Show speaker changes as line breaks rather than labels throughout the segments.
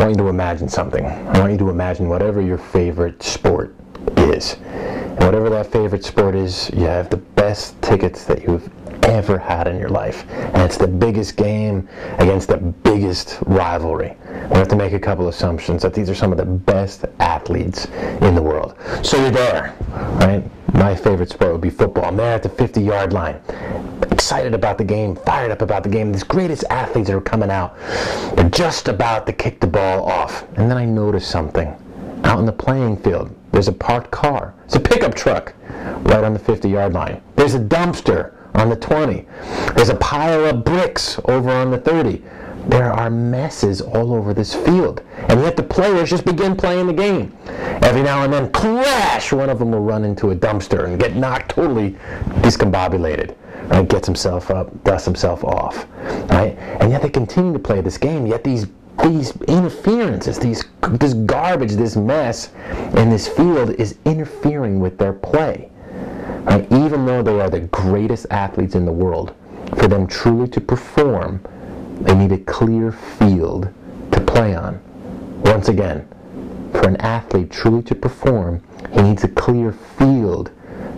want you to imagine something. I want you to imagine whatever your favorite sport is. And whatever that favorite sport is, you have the best tickets that you've ever had in your life. And it's the biggest game against the biggest rivalry. We have to make a couple assumptions that these are some of the best athletes in the world. So you're there, right? My favorite sport would be football. I'm there at the 50-yard line, excited about the game, fired up about the game. These greatest athletes are coming out. They're just about to kick the ball off. And then I notice something. Out in the playing field, there's a parked car. It's a pickup truck right on the 50-yard line. There's a dumpster on the 20. There's a pile of bricks over on the 30. There are messes all over this field. And yet the players just begin playing the game. Every now and then, crash, one of them will run into a dumpster and get knocked totally discombobulated. Right? Gets himself up, dusts himself off. Right? And yet they continue to play this game. Yet these interferences, this garbage, this mess in this field is interfering with their play. Right? Even though they are the greatest athletes in the world, for them truly to perform, they need a clear field to play on. Once again, for an athlete truly to perform, he needs a clear field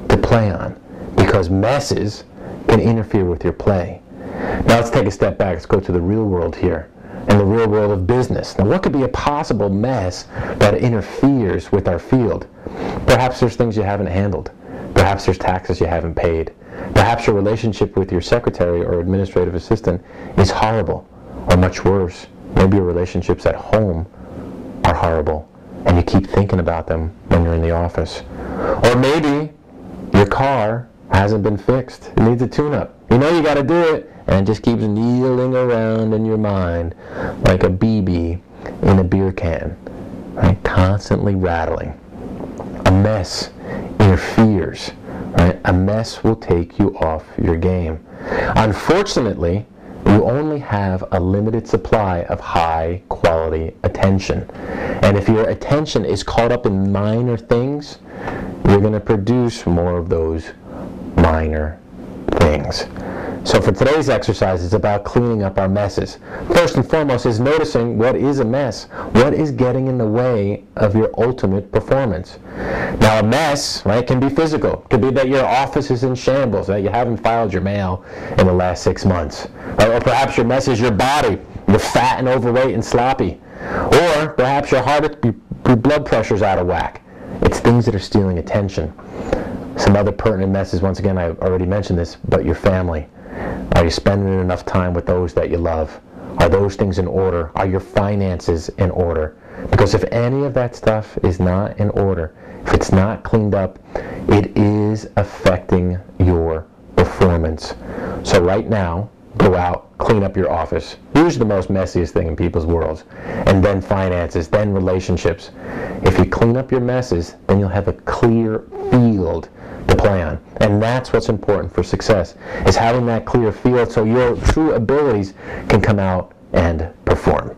to play on, because messes can interfere with your play. Now let's take a step back. Let's go to the real world here, and the real world of business. Now what could be a possible mess that interferes with our field? Perhaps there's things you haven't handled. Perhaps there's taxes you haven't paid. Perhaps your relationship with your secretary or administrative assistant is horrible, or much worse, maybe your relationships at home are horrible, and you keep thinking about them when you're in the office. Or maybe your car hasn't been fixed. It needs a tune-up. You know you got to do it, and it just keeps kneeling around in your mind like a BB in a beer can, right? Constantly rattling. A mess interferes, right? A mess will take you off your game. Unfortunately, you only have a limited supply of high quality attention. And if your attention is caught up in minor things, you're going to produce more of those minor things. So for today's exercise, it's about cleaning up our messes. First and foremost is noticing what is a mess. What is getting in the way of your ultimate performance? Now a mess, right, can be physical. It could be that your office is in shambles, that you haven't filed your mail in the last 6 months. Right? Or perhaps your mess is your body. You're fat and overweight and sloppy. Or perhaps your blood pressure's out of whack. It's things that are stealing attention. Some other pertinent messes, once again, I already mentioned this, but your family. Are you spending enough time with those that you love? Are those things in order? Are your finances in order? Because if any of that stuff is not in order, if it's not cleaned up, it is affecting your performance. So right now, go out, clean up your office. Usually the most messiest thing in people's worlds. And then finances, then relationships. If you clean up your messes, then you'll have a clear field to play on. And that's what's important for success, is having that clear field so your true abilities can come out and perform.